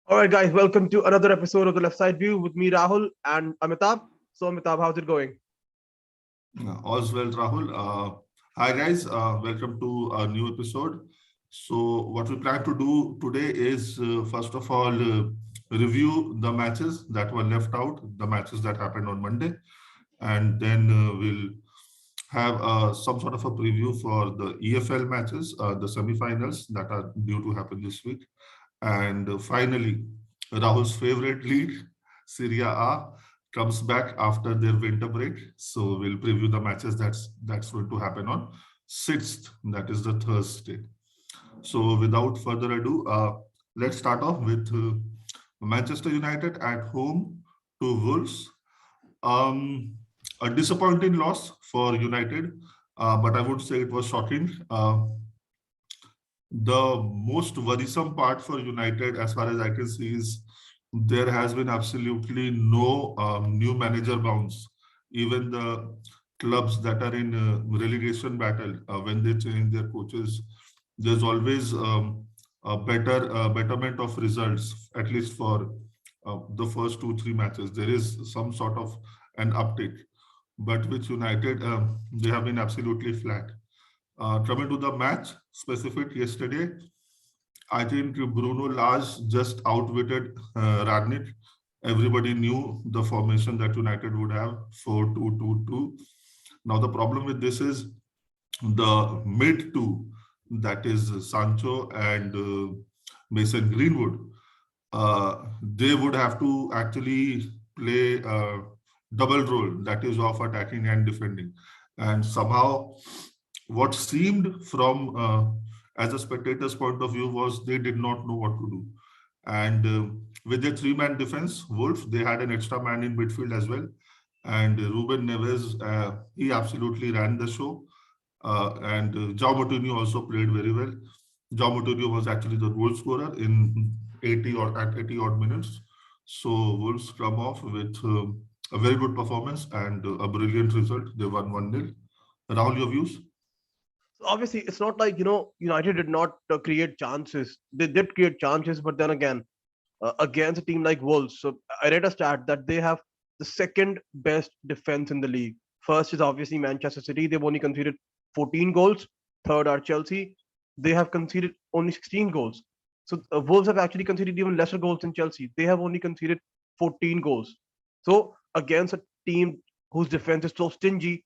All right, guys, welcome to another episode of the Left Side View with me, Rahul, and Amitabh. So, Amitabh, how's it going? All's well, Rahul. Hi, guys. Welcome to a new episode. So, what we plan to do today is, first of all, review the matches that were left out, the matches that happened on Monday, and then we'll have some sort of a preview for the EFL matches, the semi-finals that are due to happen this week, and finally, Rahul's favorite league, Serie A, comes back after their winter break. So we'll preview the matches that's going to happen on 6th, that is the Thursday. So without further ado, let's start off with Manchester United at home to Wolves. Um, a disappointing loss for United, but I would say it was shocking. The most worrisome part for United, as far as I can see, is there has been absolutely no new manager bounce. Even the clubs that are in relegation battle, when they change their coaches, there's always a betterment of results, at least for the first two, three matches. There is some sort of an uptick. But with United, they have been absolutely flat. Coming to the match specific yesterday, I think Bruno Lage just outwitted Ragnick. Everybody knew the formation that United would have 4-2-2-2. Now, the problem with this is the mid two, that is Sancho and Mason Greenwood. They would have to actually play a double role, that is of attacking and defending. And somehow, what seemed from as a spectator's point of view was they did not know what to do. And with their three-man defense, Wolf, they had an extra man in midfield as well. And Ruben Neves, he absolutely ran the show. And João Moutinho also played very well. João Moutinho was actually the goal scorer in 80 or at 80 odd minutes. So Wolves come off with a very good performance and a brilliant result. They won 1-0. Rahul, your views? So, obviously, it's not like, United did not create chances. They did create chances, but then again, against a team like Wolves. So, I read a stat that they have the second best defense in the league. First is obviously Manchester City. They've only conceded 14 goals. Third are Chelsea. They have conceded only 16 goals. So Wolves have actually conceded even lesser goals than Chelsea. They have only conceded 14 goals. So against a team whose defense is so stingy,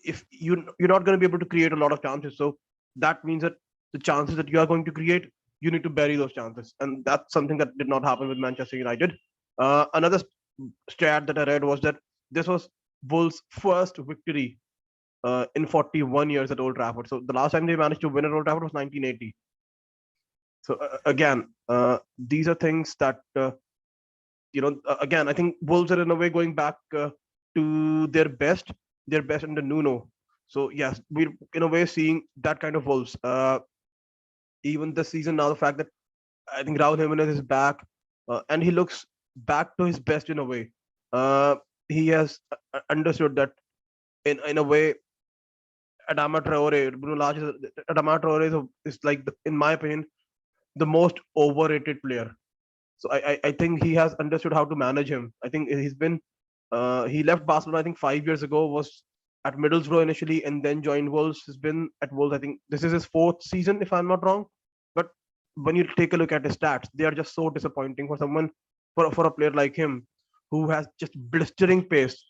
if you're not going to be able to create a lot of chances. So that means that the chances that you are going to create, you need to bury those chances, and that's something that did not happen with Manchester United. Another stat that I read was that this was Wolves' first victory in 41 years at Old Trafford. So the last time they managed to win at Old Trafford was 1980. So again, these are things that again, I think Wolves are in a way going back to their best under Nuno. So yes, we're in a way seeing that kind of Wolves. Even this season now, the fact that I think Raul Jimenez is back and he looks back to his best in a way. He has understood that in a way Adama Traore, Bruno Lage, Adama Traore is like, in my opinion, the most overrated player. So I think he has understood how to manage him. I think he's been he left Barcelona I think 5 years ago, was at Middlesbrough initially, and then joined Wolves. He's been at Wolves. I think this is his fourth season, if I'm not wrong. But when you take a look at his stats, they are just so disappointing for someone, for a player like him, who has just blistering pace.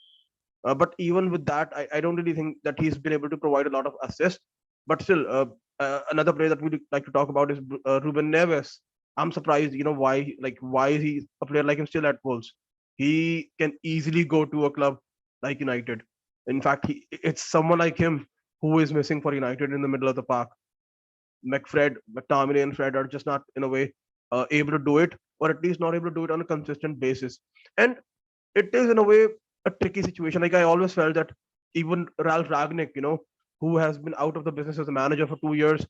But even with that, I don't really think that he's been able to provide a lot of assists. But still, another player that we'd like to talk about is Ruben Neves. I'm surprised, why is he a player like him still at Wolves? He can easily go to a club like United. In fact, it's someone like him who is missing for United in the middle of the park. McTominay, and Fred are just not in a way able to do it, or at least not able to do it on a consistent basis. And it is in a way a tricky situation. Like, I always felt that even Ralph Ragnick, who has been out of the business as a manager for 2 years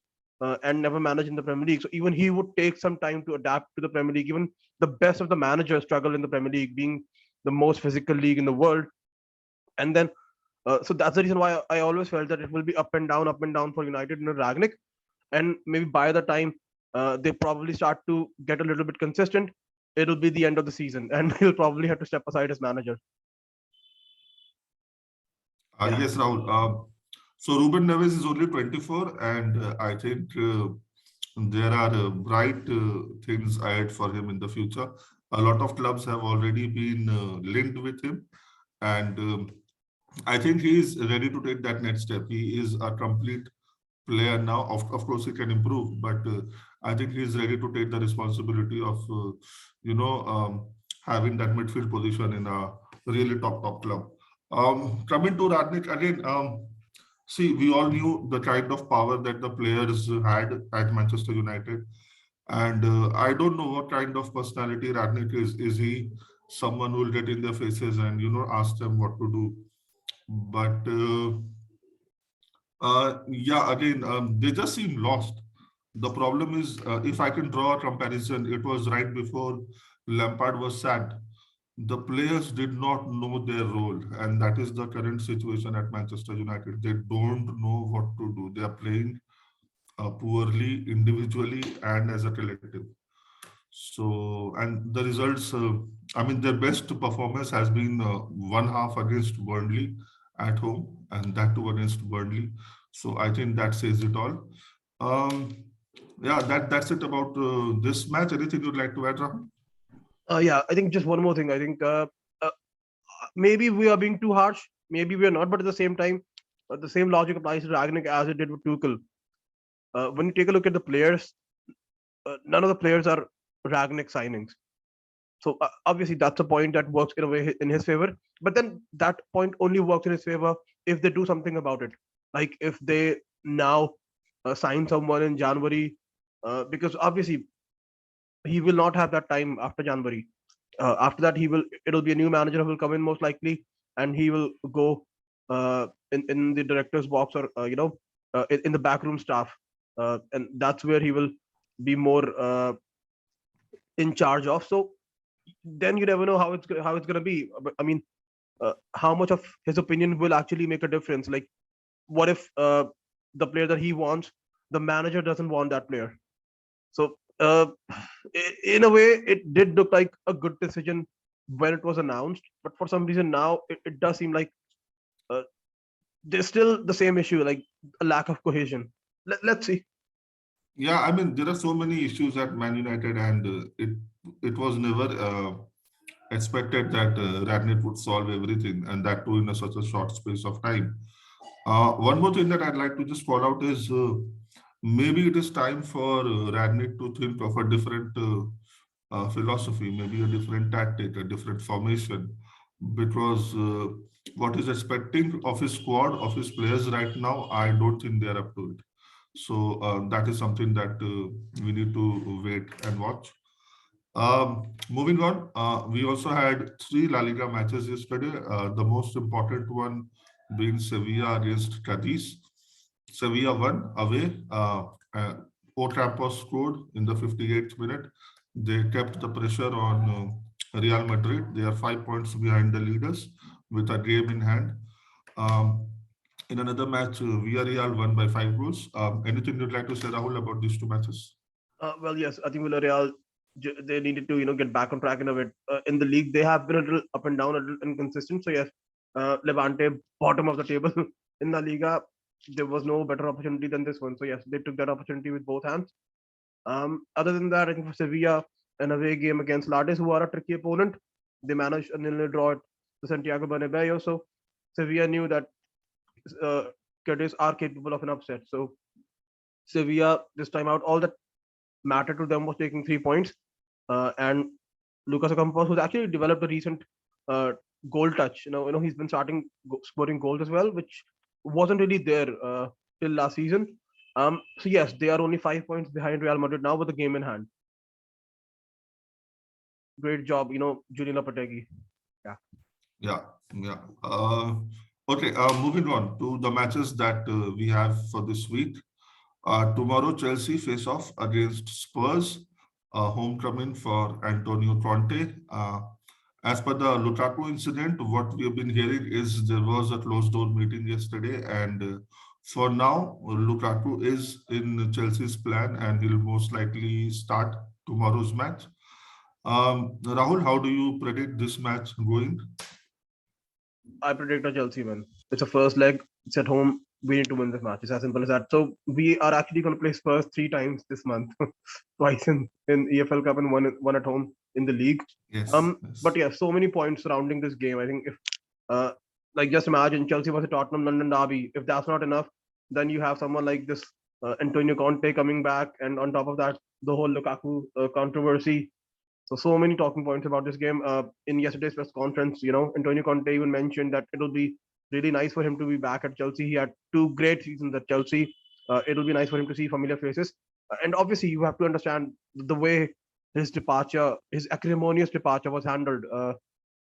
and never managed in the Premier League, so even he would take some time to adapt to the Premier League. Even the best of the managers struggle in the Premier League, being the most physical league in the world. And then, so that's the reason why I always felt that it will be up and down for United under Ragnick. And maybe by the time they probably start to get a little bit consistent, it'll be the end of the season, and he'll probably have to step aside as manager. Yeah. Yes, Rahul. So Ruben Neves is only 24, and I think there are bright things ahead for him in the future. A lot of clubs have already been linked with him, and I think he is ready to take that next step. He is a complete player now. Of course, he can improve, but I think he is ready to take the responsibility of, you know, having that midfield position in a really top club. Coming to Radnik again, see, we all knew the kind of power that the players had at Manchester United, and I don't know what kind of personality Radnik is. Is he someone who will get in their faces and ask them what to do? But yeah, again, they just seem lost. The problem is, if I can draw a comparison, it was right before Lampard was sacked. The players did not know their role, and that is the current situation at Manchester United. They don't know what to do. They are playing poorly individually and as a collective. So, and the results, I mean, their best performance has been one half against Burnley at home, and that too against Burnley. So, I think that says it all. Um, yeah, that's it about this match. Anything you'd like to add, Rahul? Yeah, I think just one more thing. I think uh, maybe we are being too harsh, maybe we are not, but at the same time, the same logic applies to Ragnick as it did with Tuchel. When you take a look at the players, none of the players are Ragnick signings. So obviously that's a point that works in a way in his favor. But then that point only works in his favor if they do something about it. Like if they now sign someone in January, because obviously he will not have that time after January. After that, it'll be a new manager who will come in most likely, and he will go in the director's box, or in the backroom staff, and that's where he will be more in charge of. So then you never know how it's gonna be. But I mean, how much of his opinion will actually make a difference? Like, what if the player that he wants, the manager doesn't want that player? So in a way, it did look like a good decision when it was announced, but for some reason now it does seem like uh, there's still the same issue, like a lack of cohesion. Let's see. Yeah, I mean, there are so many issues at Man United, and it was never expected that Ragnick would solve everything, and that too in such a short space of time. One more thing that I'd like to just call out is maybe it is time for Ragnick to think of a different philosophy, maybe a different tactic, a different formation, because what he's expecting of his squad, of his players right now, I don't think they're up to it. So that is something that we need to wait and watch. Moving on, we also had three La Liga matches yesterday. The most important one being Sevilla against Cadiz. Sevilla won away. Ocampos scored in the 58th minute. They kept the pressure on Real Madrid. They are 5 points behind the leaders with a game in hand. Um, in another match, Villarreal won by 5 goals. Anything you'd like to say, Rahul, about these two matches? Well, yes, I think Villarreal, they needed to get back on track in a bit. In the league, they have been a little up and down, a little inconsistent. So yes, Levante bottom of the table in La Liga. There was no better opportunity than this one. So yes, they took that opportunity with both hands. Other than that, I think for Sevilla, an away game against Lades, who are a tricky opponent, they managed a 0-0 draw at the Santiago Bernabeu. So Sevilla knew that uh, Cadiz are capable of an upset. So Sevilla this time out, all that mattered to them was taking 3 points. And Lucas Ocampos, who's actually developed a recent uh, goal touch. He's been starting scoring goals as well, which wasn't really there till last season. So yes, they are only 5 points behind Real Madrid now with the game in hand. Great job, Julian Lopetegui. Yeah. Yeah, yeah. Okay, moving on to the matches that we have for this week. Tomorrow, Chelsea face off against Spurs, homecoming for Antonio Conte. As per the Lukaku incident, what we have been hearing is there was a closed door meeting yesterday, and For now, Lukaku is in Chelsea's plan and he'll most likely start tomorrow's match. Rahul, how do you predict this match going? I predict a Chelsea win. It's a first leg. It's at home. We need to win this match. It's as simple as that. So we are actually going to play Spurs 3 times this month, twice in EFL Cup and one at home in the league. Yes, But yes. yeah, so many points surrounding this game. I think if uh, like just imagine Chelsea versus Tottenham London derby. If that's not enough, then you have someone like this Antonio Conte coming back, and on top of that, the whole Lukaku controversy. So many talking points about this game. In yesterday's press conference, Antonio Conte even mentioned that it'll be really nice for him to be back at Chelsea. He had 2 great seasons at Chelsea. It'll be nice for him to see familiar faces. And obviously, you have to understand the way his departure, his acrimonious departure, was handled.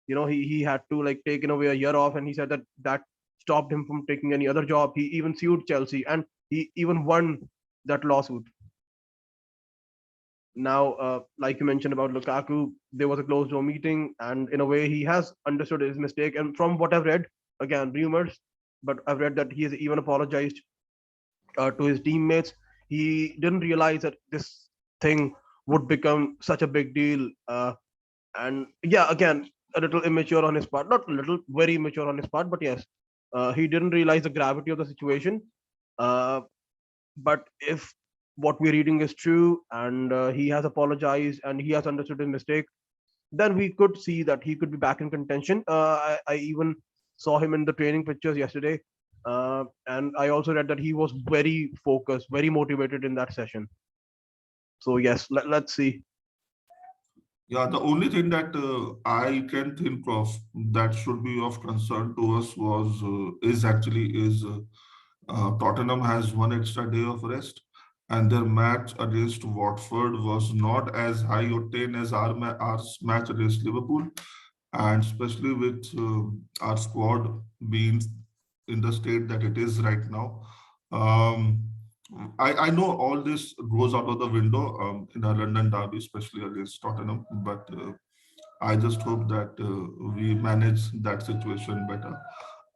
He had to like take in a way a year off, and he said that stopped him from taking any other job. He even sued Chelsea, and he even won that lawsuit. Now, like you mentioned about Lukaku, there was a closed door meeting, and in a way, he has understood his mistake. And from what I've read, again, rumors, but I've read that he has even apologized to his teammates. He didn't realize that this thing would become such a big deal. And yeah, again, a little immature on his part, not a little, very immature on his part, but yes, he didn't realize the gravity of the situation. Uh, but if what we're reading is true and he has apologized and he has understood his mistake, then we could see that he could be back in contention. I even saw him in the training pictures yesterday, and I also read that he was very focused, very motivated in that session. So yes, let's see. Yeah, the only thing that I can think of that should be of concern to us is Tottenham has one extra day of rest, and their match against Watford was not as high octane as our match against Liverpool, and especially with our squad being in the state that it is right now. Um, I know all this goes out of the window in a London derby, especially against Tottenham, but I just hope that we manage that situation better.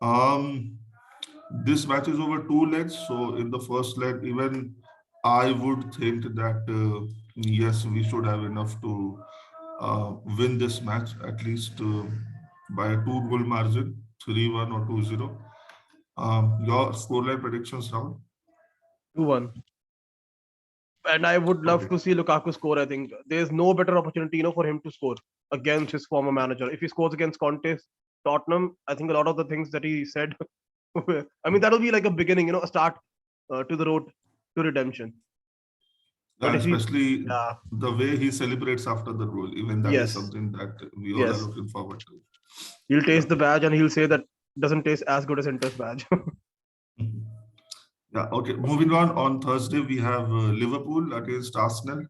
Um, this match is over 2 legs, so in the first leg, even I would think that yes, we should have enough to win this match at least by a 2 goal margin, 3-1 or 2-0. Your scoreline predictions, Rahul? 2-1. And I would love Okay. to see Lukaku score. I think there's no better opportunity, for him to score against his former manager. If he scores against Conte's Tottenham, I think a lot of the things that he said, I mean, that'll be like a beginning, a start to the road to redemption. But And if he, especially yeah, the way he celebrates after the goal, even that is yes, something that we all are yes, looking forward to. he'll Yeah. taste the badge and he'll say that doesn't taste as good as Inter's badge. Mhm. Yeah. Okay. Moving on. On Thursday, we have Liverpool against Arsenal.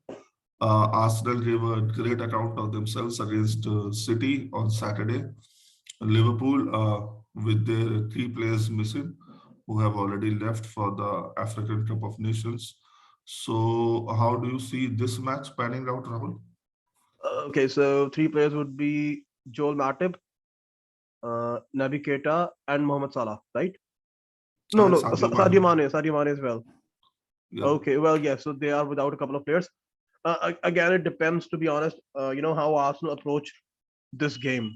Arsenal gave a great account of themselves against City on Saturday. Liverpool, with their key players missing, who have already left for the African Cup of Nations. So, how do you see this match panning out, Rahul? Okay, so 3 players would be Joel Matip, Naby Keita, and Mohamed Salah, right? No, And no, Sadio Mane. Sadio Mane as well. Yeah. Okay, well, yeah, so they are without a couple of players. Again, it depends, to be honest, how Arsenal approach this game.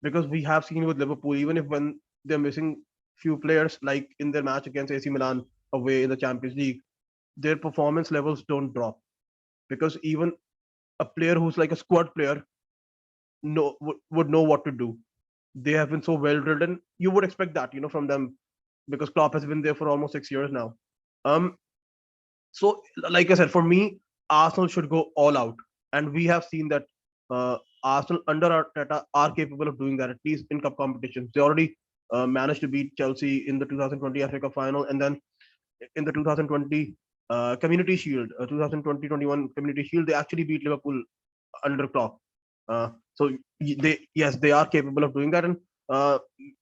Because we have seen with Liverpool, even if when they're missing few players, like in their match against AC Milan away in the Champions League, their performance levels don't drop. Because even a player who's like a squad player would know what to do. They have been so well drilled, and you would expect that, from them, because Klopp has been there for almost 6 years now. Um, So, like I said, for me, Arsenal should go all out, and we have seen that Arsenal under Arteta are capable of doing that, at least in cup competitions. They already managed to beat Chelsea in the 2020 FA Cup final, and then in the 2020 Community Shield, 2020-21 Community Shield, they actually beat Liverpool under Klopp. They are capable of doing that, and uh,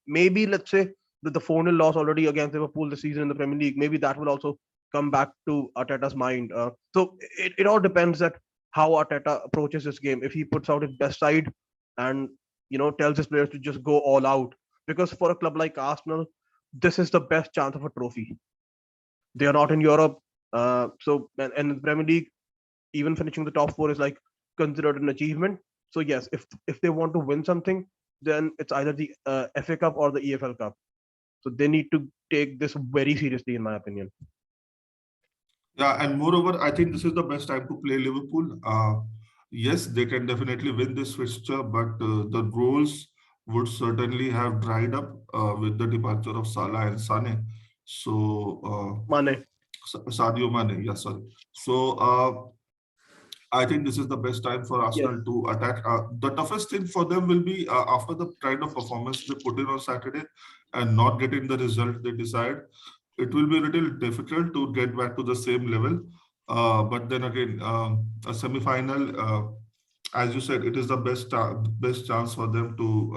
maybe let's say that the 4-0 loss already against Liverpool this season in the Premier League, maybe that will also come back to Arteta's mind. So it all depends that how Arteta approaches this game. If he puts out his best side and tells his players to just go all out, because for a club like Arsenal, this is the best chance of a trophy. They are not in Europe. And in the Premier League, even finishing the top four is like considered an achievement. So yes, if they want to win something, then it's either the FA Cup or the EFL Cup. So they need to take this very seriously, in my opinion. Yeah, and moreover, I think this is the best time to play Liverpool. Yes, they can definitely win this fixture, but the roles would certainly have dried up with the departure of Salah and Sane. So, Mane. Sadio Mane, yeah, sorry. So, I think this is the best time for Yes. Arsenal to attack. The toughest thing for them will be after the kind of performance they put in on Saturday and not getting the result they decide. It will be a little difficult to get back to the same level. But then again, a semi-final, as you said, it is the best chance for them to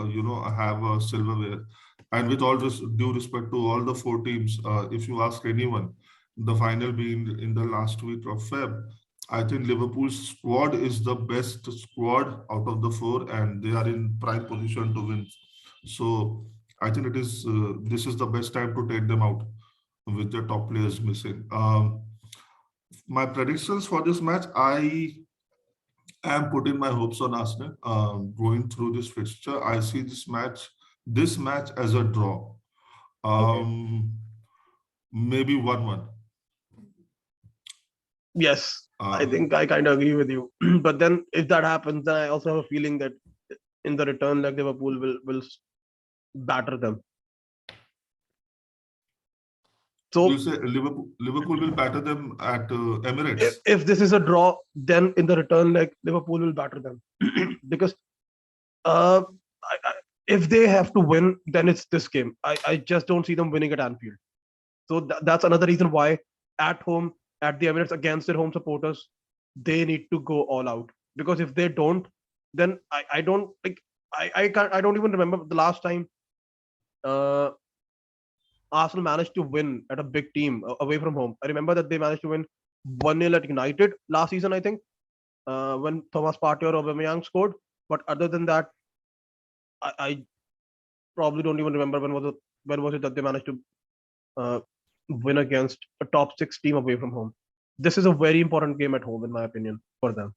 have a silverware. And with all this due respect to all the four teams, if you ask anyone, the final being in the last week of Feb, I think Liverpool's squad is the best squad out of the four, and they are in prime position to win. So I think this is the best time to take them out with their top players missing. My predictions for this match, I am putting my hopes on Arsenal. Going through this fixture, I see this match as a draw. Okay. Maybe 1-1. Yes, I Uh, think I kind of agree with you. But then if that happens, then I also have a feeling that in the return, like Liverpool will batter them. you So say Liverpool will batter them at Emirates. if this is a draw, then in the return, like Liverpool will batter them because uh, if they have to win, then it's this game. I just don't see them winning at Anfield. So that's another reason why at home at the Emirates against their home supporters, they need to go all out. Because if they don't, then I don't like I don't even remember the last time uh, Arsenal managed to win at a big team away from home. I remember that they managed to win 1-0 at United last season, I think, when Thomas Partey or Aubameyang scored. But other than that, I probably don't even remember when was it that they managed to uh, win against a top six team away from home. This is a very important game at home, in my opinion, for them.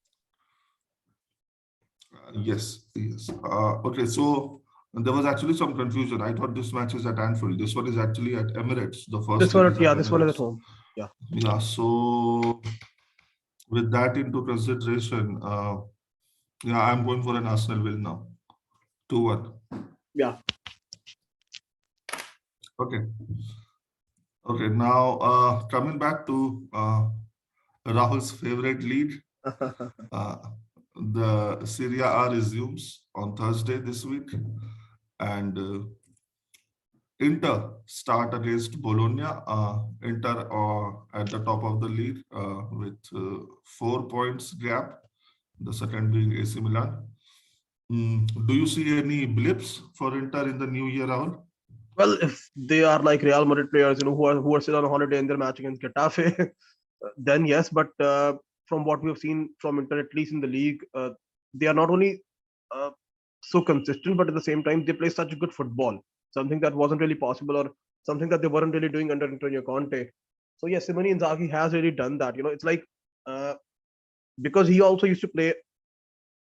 Yes, yes. Okay, so there was actually some confusion. I thought this match is at Anfield. This one is actually at Emirates. The first This leg one, is at yeah, this one is at Emirates. home. Yeah, Yeah, so with that into consideration, yeah, I'm going for an Arsenal win now. 2-1. yeah. Okay. Okay, now coming back to Rahul's favorite league, uh, the Serie A resumes on Thursday this week, and Inter start against Bologna. Inter at the top of the league with 4 points gap. The second being AC Milan. Do you see any blips for Inter in the new year, Rahul? Well, if they are like Real Madrid players, who are still on a holiday in their match against Getafe, then yes. But from what we have seen from Inter, at least in the league, they are not only uh, so consistent, but at the same time they play such good football. Something that wasn't really possible, or something that they weren't really doing under Antonio Conte. So yes, Simone Inzaghi has really done that. It's like uh, because he also used to play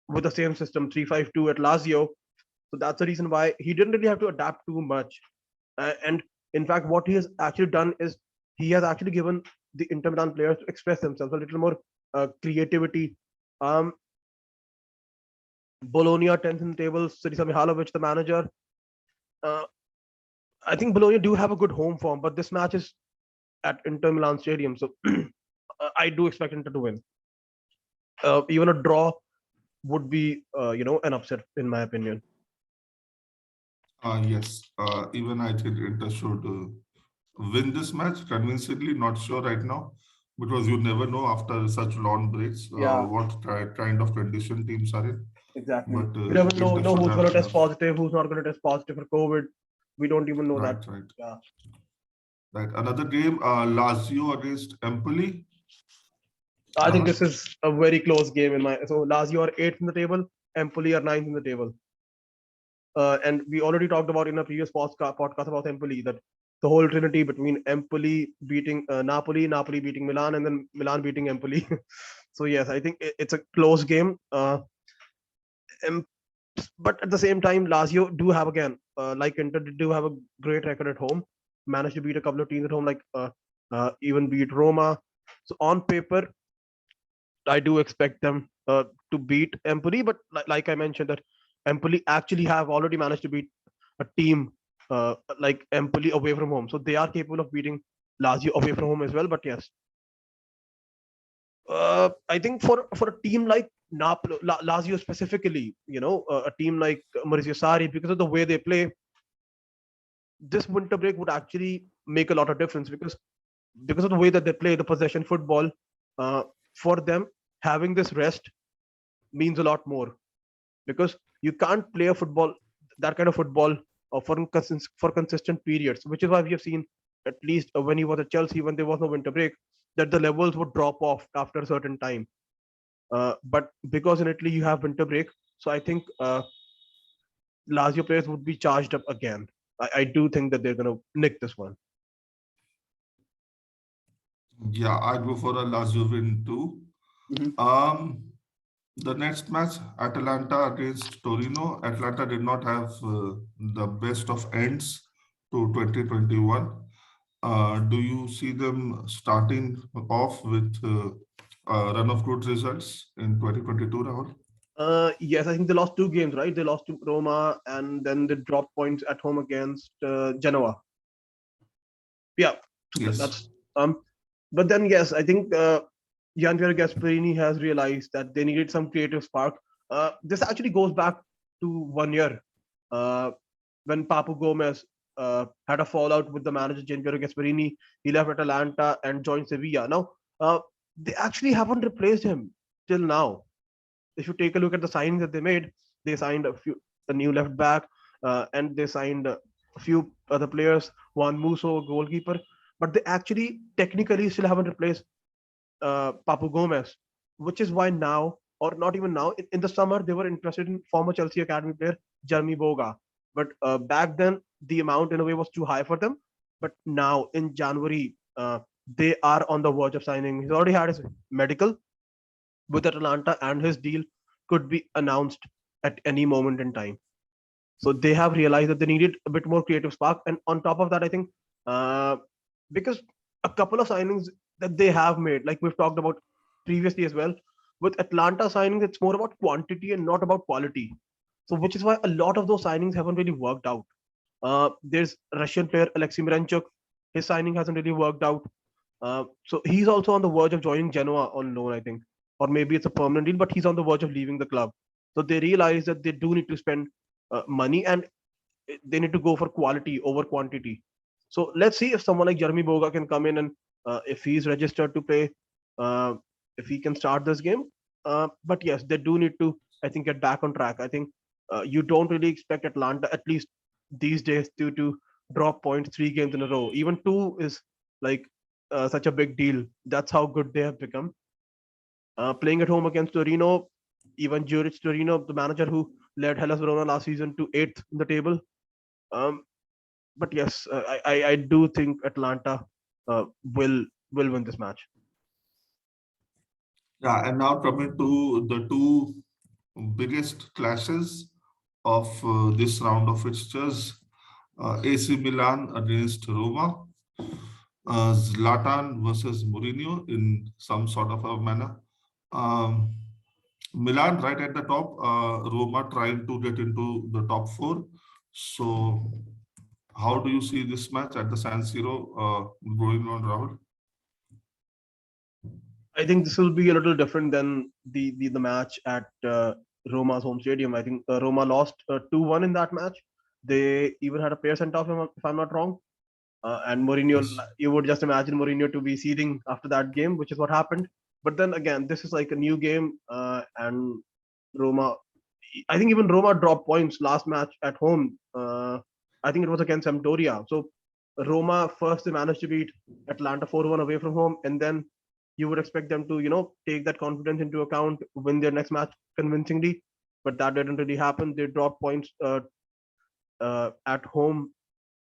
with the same system 3-5-2 at Lazio. So that's the reason why he didn't really have to adapt too much. And in fact, what he has actually done is he has actually given the Inter Milan players to express themselves a little more creativity. Um, Bologna 10th in the table, Sirisa Mihalovic, the manager. Uh, I think Bologna do have a good home form, but this match is at Inter Milan Stadium, so I do expect Inter to win. Even a draw would be, an upset in my opinion. Yes, even I think Inter should win this match convincingly. Not sure right now because you never know after such long breaks Yeah, what kind of condition teams are in. exactly. But We never know, Inter should who's going to test have positive, who's not going to test positive for COVID. We don't even know that. right, right, Yeah. right. Another game, Lazio against Empoli. I think this Rahul? is a very close game in my. So Lazio are eighth in the table, Empoli are ninth in the table. And we already talked about in a previous podcast about Empoli that the whole trinity between Empoli beating Napoli, Napoli beating Milan, and then Milan beating Empoli. So yes, I think it's a close game. Em- but at the same time, Lazio do have again, like Inter, they do have a great record at home. Managed to beat a couple of teams at home, like even beat Roma. So on paper, I do expect them to beat Empoli, but like I mentioned, that Empoli actually have already managed to beat a team like Empoli away from home, so they are capable of beating Lazio away from home as well. But yes, I think for a team like Lazio specifically, a team like Maurizio Sarri, because of the way they play, this winter break would actually make a lot of difference because of the way that they play the possession football. For them, having this rest means a lot more, because you can't play a football, that kind of football, for consistent periods, which is why we have seen, at least when he was at Chelsea, when there was no winter break, that the levels would drop off after a certain time. But because in Italy you have winter break, so I think Lazio players would be charged up again. I do think that they're going to nick this one. Yeah, I'd go for a Lazio win too. Mhm. Um, the next match, Atalanta against Torino. Atlanta did not have the best of ends to 2021. Do you see them starting off with a run of good results in 2022, Rahul? Yes, I think they lost two games, right? They lost to Roma, and then they dropped points at home against Genoa. Yeah, Yes. that's um. But then yes, I think Gianpiero Gasperini has realized that they needed some creative spark. This actually goes back to 1 year, uh, when Papu Gomez had a fallout with the manager Gianpiero Gasperini. He left Atalanta and joined Sevilla. Now, they actually haven't replaced him till now. If you take a look at the signings that they made, they signed a new left back, and they signed a few other players, Juan Musso, goalkeeper, but they actually technically still haven't replaced Papu Gomez, which is why now, or not even now, in the summer, they were interested in former Chelsea academy player Jeremy Boga. But back then, the amount in a way was too high for them. But now in January, they are on the verge of signing. He's already had his medical with Atalanta, and his deal could be announced at any moment in time. So they have realized that they needed a bit more creative spark. And on top of that, I think uh, because a couple of signings that they have made, like we've talked about previously as well, with Atlanta signings, it's more about quantity and not about quality. So which is why a lot of those signings haven't really worked out. There's Russian player Alexei Miranchuk. His signing hasn't really worked out. So he's also on the verge of joining Genoa on loan, I think, or maybe it's a permanent deal, but he's on the verge of leaving the club. So they realize that they do need to spend money, and they need to go for quality over quantity. So let's see if someone like Jeremy Boga can come in, and if he's registered to play, uh, if he can start this game. But yes, they do need to, I think, get back on track. I think you don't really expect Atlanta, at least these days, to drop points 3 games in a row. Even two is like such a big deal. That's how good they have become. Playing at home against Torino, even Juric Torino, the manager who led Hellas Verona last season to eighth in the table. Um, but yes, I do think Atlanta uh, will will win this match. Yeah, and now coming to the two biggest clashes of this round of fixtures, AC Milan against Roma, Zlatan versus Mourinho in some sort of a manner. Um, Milan right at the top, Roma trying to get into the top four. So, how do you see this match at the San Siro going on, Rahul? I think this will be a little different than the match at Roma's home stadium. I think Roma lost 2-1 in that match. They even had a player sent off, if I'm not wrong. And Mourinho, Yes. you would just imagine Mourinho to be seething after that game, which is what happened. But then again, this is like a new game, and Roma. I think even Roma dropped points last match at home. I think it was against Sampdoria. So Roma first they managed to beat Atlanta 4-1 away from home, and then you would expect them to take that confidence into account, win their next match convincingly. But that didn't really happen. They dropped points at home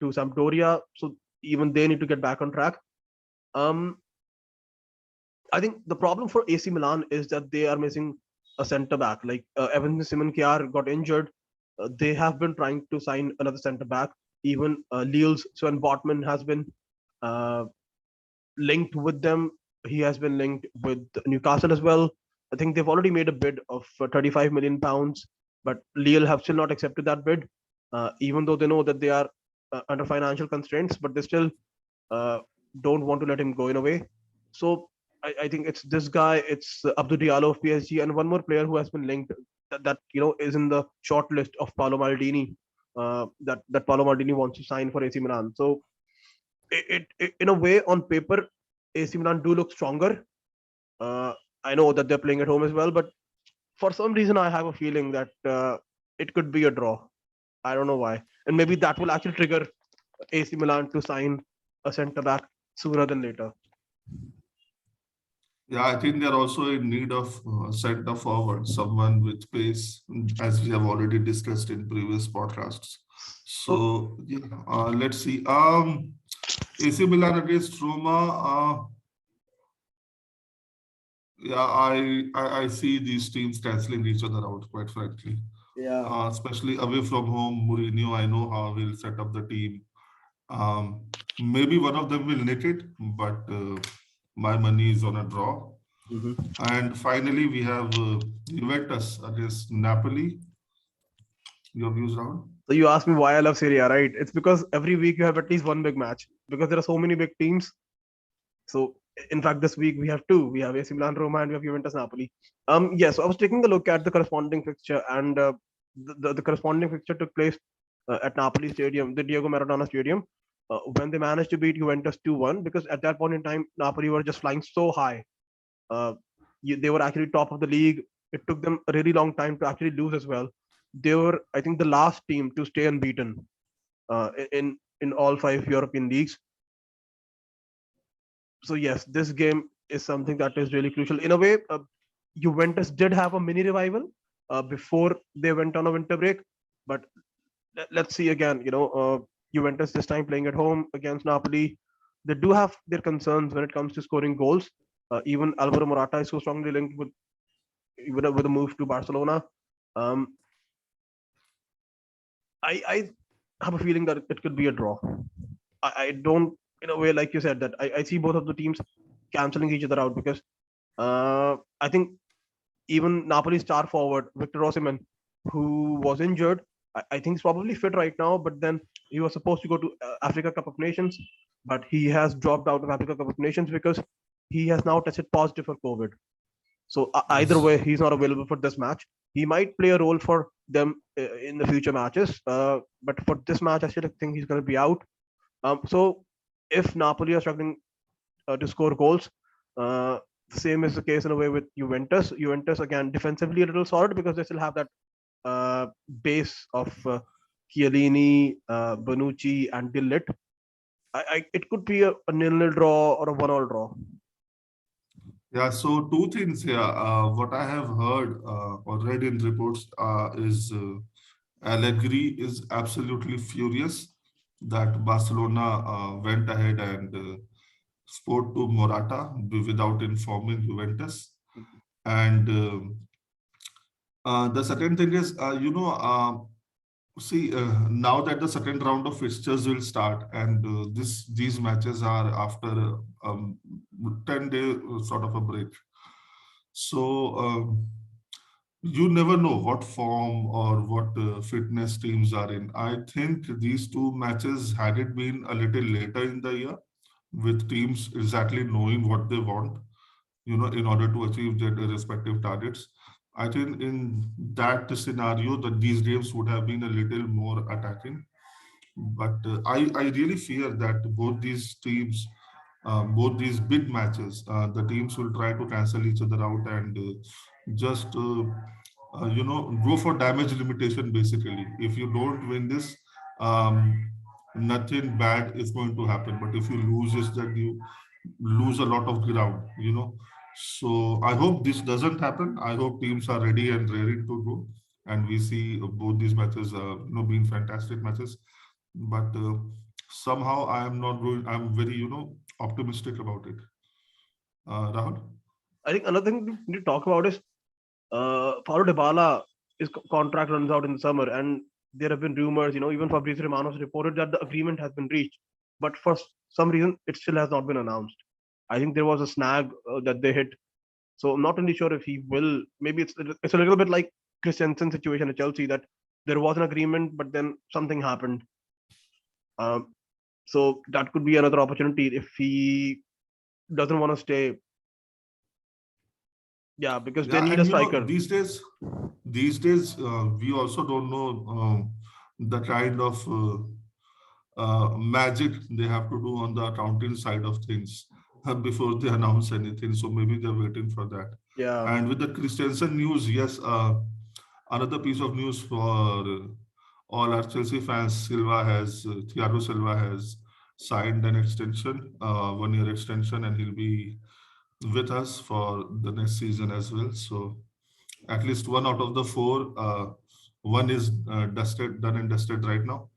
to Sampdoria. So even they need to get back on track. Um, I think the problem for AC Milan is that they are missing a centre back. Like Evan Simon Kjaer got injured. They have been trying to sign another centre back. Even Lille's Sven Botman has been uh, linked with them. He has been linked with Newcastle as well. I think they've already made a bid of 35 million pounds, but Lille have still not accepted that bid, even though they know that they are under financial constraints, but they still uh, don't want to let him go in a way. So I think it's this guy, it's Abdou Diallo of PSG, and one more player who has been linked that is in the short list of Paolo Maldini, that Paolo Maldini wants to sign for AC Milan. So it in a way on paper, AC Milan do look stronger. Uh, I know that they're playing at home as well, but for some reason I have a feeling that it could be a draw. I don't know why, and maybe that will actually trigger AC Milan to sign a centre back sooner than later. Yeah, I think they're also in need of center forward, someone with pace, as we have already discussed in previous podcasts. So So yeah, let's see. AC Milan against Roma. Yeah, I see these teams canceling each other out, quite frankly. yeah. Especially away from home, Mourinho, I know how he'll set up the team. Maybe one of them will nick it, but my money is on a draw. Mhm. And finally, we have Juventus against Napoli. Your views, Rahul? So you asked me why I love Serie A, right? It's because every week you have at least one big match because there are so many big teams. So in fact, this week we have two. We have AC Milan, Roma, and we have Juventus, Napoli. Yes, so I was taking a look at the corresponding fixture, and the corresponding fixture took place at Napoli Stadium, the Diego Maradona Stadium, when they managed to beat Juventus 2-1. Because at that point in time, Napoli were just flying so high. Uh, they were actually top of the league. It took them a really long time to actually lose as well. They were, I think, the last team to stay unbeaten in all five European leagues. So yes, this game is something that is really crucial. In a way, Juventus did have a mini revival before they went on a winter break, but let's see again. Juventus this time playing at home against Napoli. They do have their concerns when it comes to scoring goals. Even Alvaro Morata is so strongly linked with a move to Barcelona. Um, I have a feeling that it could be a draw. I don't, in a way, like you said, that I see both of the teams canceling each other out because I think even Napoli star forward Victor Osimhen, who was injured, I think he's probably fit right now, but then he was supposed to go to Africa Cup of Nations, but he has dropped out of Africa Cup of Nations because he has now tested positive for COVID. So either Yes. way, he's not available for this match. He might play a role for them in the future matches, but for this match, I still think he's going to be out. So if Napoli are struggling to score goals, the same is the case in a way with Juventus. Juventus again defensively a little solid because they still have that base of Chiellini, Bonucci, and De Ligt. It could be a nil-nil draw or a one-all draw. Yeah, so two things here. What I have heard or read in reports is Allegri is absolutely furious that Barcelona went ahead and spoke to Morata without informing Juventus. And the second thing is, see, now that the second round of fixtures will start, and these matches are after 10-day sort of a break. So you never know what form or what fitness teams are in. I think these two matches, had it been a little later in the year, with teams exactly knowing what they want, in order to achieve their respective targets. I think in that scenario, that these games would have been a little more attacking. But I really fear that both these big matches, the teams will try to cancel each other out and just go for damage limitation. Basically, if you don't win this, um, nothing bad is going to happen. But if you lose, is that you lose a lot of ground. So I hope this doesn't happen. I hope teams are ready and ready to go, and we see both these matches, being fantastic matches. But somehow I am not going. I'm very, optimistic about it. Rahul? I think another thing we need to talk about is Paulo Dybala, his contract runs out in the summer, and there have been rumors. Even Fabrizio Romano has reported that the agreement has been reached, but for some reason it still has not been announced. I think there was a snag that they hit, so I'm not really sure if he will. Maybe it's a little bit like Christensen situation at Chelsea, that there was an agreement, but then something happened. Um, so that could be another opportunity if he doesn't want to stay. Yeah, because they Yeah, need a and striker. these days, we also don't know the kind of magic they have to do on the accounting side of things before they announce anything. So maybe they're waiting for that. Yeah. And with the Christensen news, yes, another piece of news for all our Chelsea fans: Thiago Silva has signed an extension, 1 year extension, and he'll be with us for the next season as well. So at least one out of the four, one is done and dusted right now.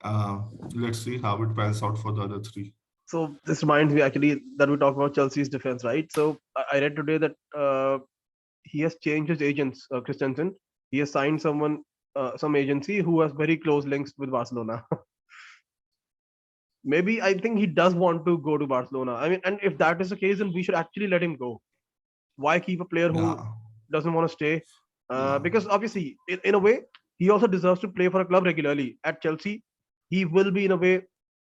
Uh, let's see how it pans out for the other three. So this reminds me actually that we talk about Chelsea's defense, right? So I read today that he has changed his agents, Christensen. He has signed some agency who has very close links with Barcelona. Maybe I think he does want to go to Barcelona. I mean, and if that is the case, then we should actually let him go. Why keep a player who Yeah, doesn't want to stay? yeah, Because obviously, in a way, he also deserves to play for a club regularly. At Chelsea, he will be in a way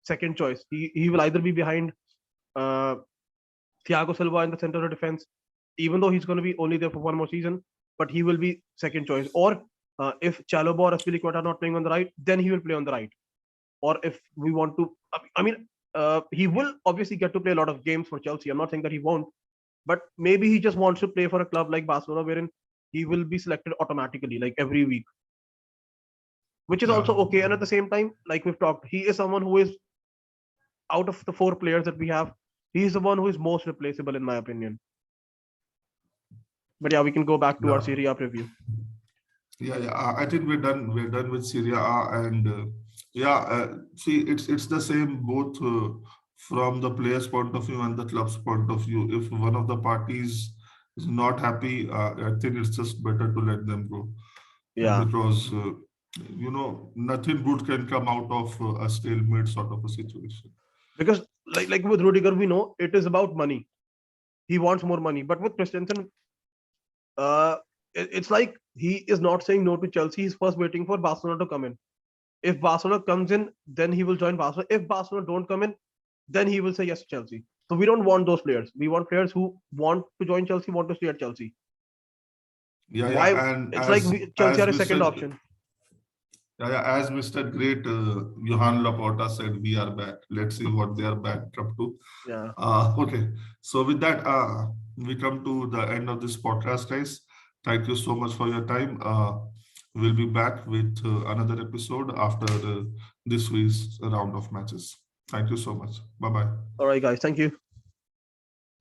second choice. He will either be behind uh, Thiago Silva in the center of defense, even though he's going to be only there for one more season, but he will be second choice. Or if Chalobah or Aspilicueta are not playing on the right, then he will play on the right. Or if we want to, I mean, he will obviously get to play a lot of games for Chelsea. I'm not saying that he won't, but maybe he just wants to play for a club like Barcelona, wherein he will be selected automatically, like every week, which is yeah, also okay. And at the same time, like we've talked, he is someone who is out of the four players that we have, he is the one who is most replaceable, in my opinion. But yeah, we can go back to our yeah, Serie A preview. yeah, yeah. I think we're done. We're done with Syria, and yeah. See, it's the same both from the player's point of view and the club's point of view. If one of the parties is not happy, I think it's just better to let them go. Yeah, Because nothing good can come out of a stalemate sort of a situation. because like with Rudiger, we know it is about money. He wants more money, but with Christensen, uh, it's like he is not saying no to Chelsea. He's first waiting for Barcelona to come in. If Barcelona comes in, then he will join Barcelona. If Barcelona don't come in, then he will say yes to Chelsea. So we don't want those players. We want players who want to join Chelsea, want to stay at Chelsea. Yeah, Why? yeah, and It's like Chelsea as are a second Mr. option. Yeah, yeah, as Mr. Great Johan Laporta said, we are back. Let's see what they are back up to. Yeah. Okay, so with that, we come to the end of this podcast, guys. Thank you so much for your time. We'll be back with another episode after this week's round of matches. Thank you so much. Bye bye. All right, guys. Thank you.